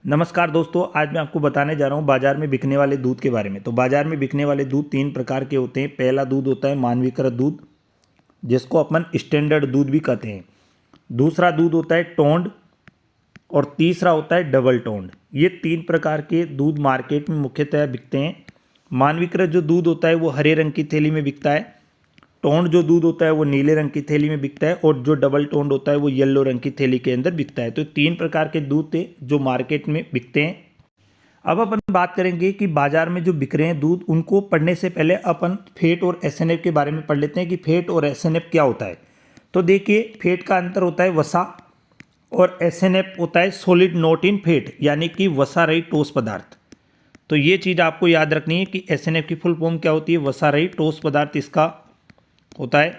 नमस्कार दोस्तों, आज मैं आपको बताने जा रहा हूँ बाज़ार में बिकने वाले दूध के बारे में। तो बाज़ार में बिकने वाले दूध तीन प्रकार के होते हैं। पहला दूध होता है मानवीकृत दूध, जिसको अपन स्टैंडर्ड दूध भी कहते हैं। दूसरा दूध होता है टोंड और तीसरा होता है डबल टोंड। ये तीन प्रकार के दूध मार्केट में मुख्यतः बिकते हैं। मानवीकृत जो दूध होता है वो हरे रंग की थैली में बिकता है। टोंड जो दूध होता है वो नीले रंग की थैली में बिकता है और जो डबल टोंड होता है वो येलो रंग की थैली के अंदर बिकता है। तो तीन प्रकार के दूध थे जो मार्केट में बिकते हैं। अब अपन बात करेंगे कि बाजार में जो बिक रहे हैं दूध, उनको पढ़ने से पहले अपन फैट और एसएनएफ के बारे में पढ़ लेते हैं कि फैट और एसएनएफ क्या होता है। तो देखिए, फैट का अंतर होता है वसा और एसएनएफ होता है सॉलिड नॉट इन फैट, यानी कि वसा रहित ठोस पदार्थ। तो ये चीज़ आपको याद रखनी है कि एसएनएफ की फुल फॉर्म क्या होती है, वसा रहित ठोस पदार्थ इसका होता है,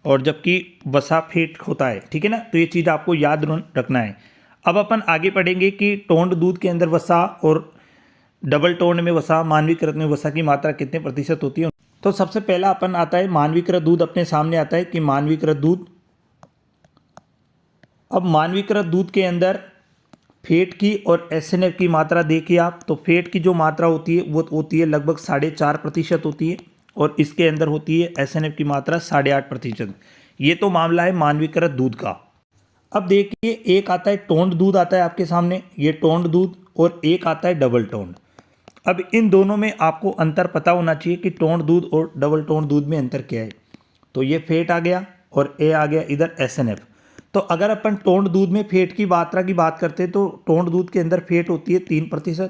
और जबकि वसा फैट होता है। ठीक है ना, तो ये चीज़ आपको याद रखना है। अब अपन आगे पढ़ेंगे कि टोंड दूध के अंदर वसा और डबल टोंड में वसा, मानवीकृत में वसा की मात्रा कितने प्रतिशत होती है। तो सबसे पहला अपन आता है मानवीकृत दूध। अपने सामने आता है कि मानवीकृत दूध। अब मानवीकृत दूध के अंदर फैट की और एसएनएफ की मात्रा देखिए आप, तो फैट की जो मात्रा होती है वो होती है लगभग 4.5% होती है और इसके अंदर होती है एसएनएफ की मात्रा 8.5%। ये तो मामला है मानवीकृत दूध का। अब देखिए, एक आता है टोंड दूध आता है आपके सामने, ये टोंड दूध, और एक आता है डबल टोंड। अब इन दोनों में आपको अंतर पता होना चाहिए कि टोंड दूध और डबल टोंड दूध में अंतर क्या है। तो ये फैट आ गया और ए आ गया इधर एसएनएफ। तो अगर अपन टोंड दूध में फैट की मात्रा की बात करते हैं तो टोंड दूध के अंदर फैट होती है 3%,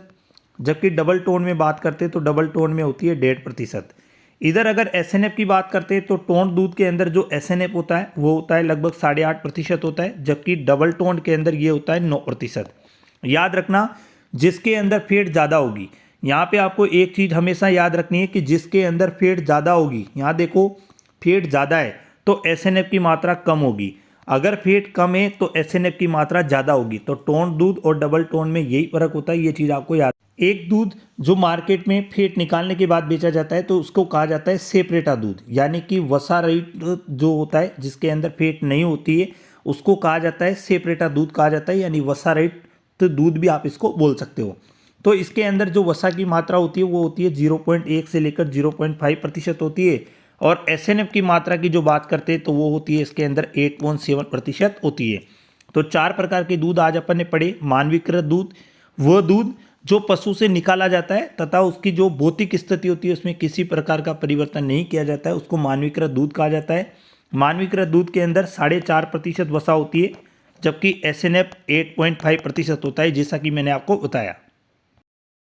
जबकि डबल टोंड में बात करते हैं तो डबल टोंड में होती है 1.5%। इधर अगर एसएनएफ की बात करते हैं तो टोंड दूध के अंदर जो एसएनएफ होता है वो होता है लगभग 8.5% होता है, जबकि डबल टोंड के अंदर ये होता है 9%। याद रखना, जिसके अंदर फैट ज़्यादा होगी, यहाँ पे आपको एक चीज़ हमेशा याद रखनी है कि जिसके अंदर फैट ज़्यादा होगी, यहाँ देखो फैट ज़्यादा है तो एसएनएफ की मात्रा कम होगी, अगर फैट कम है तो एसएनएफ की मात्रा ज़्यादा होगी। तो टोंड दूध और डबल टोंड में यही फर्क होता है, ये चीज़ आपको याद। एक दूध जो मार्केट में फैट निकालने के बाद बेचा जाता है तो उसको कहा जाता है सेपरेटा दूध, यानी कि वसा रहित जो होता है जिसके अंदर फैट नहीं होती है उसको कहा जाता है सेपरेटा दूध कहा जाता है, यानी वसा रहित दूध भी आप इसको बोल सकते हो। तो इसके अंदर जो वसा की मात्रा होती है वो होती है 0.1 से लेकर 0.5% होती है, और एसएनएफ की मात्रा की जो बात करते हैं तो वो होती है इसके अंदर 8.7% होती है। तो चार प्रकार के दूध आज अपन ने पढ़े। मानवीकृत दूध, वह दूध जो पशु से निकाला जाता है तथा उसकी जो भौतिक स्थिति होती है उसमें किसी प्रकार का परिवर्तन नहीं किया जाता है, उसको मानवीकृत दूध कहा जाता है। मानवीकृत दूध के अंदर 4.5% वसा होती है, जबकि एसएनएफ 8.5% होता है, जैसा कि मैंने आपको बताया।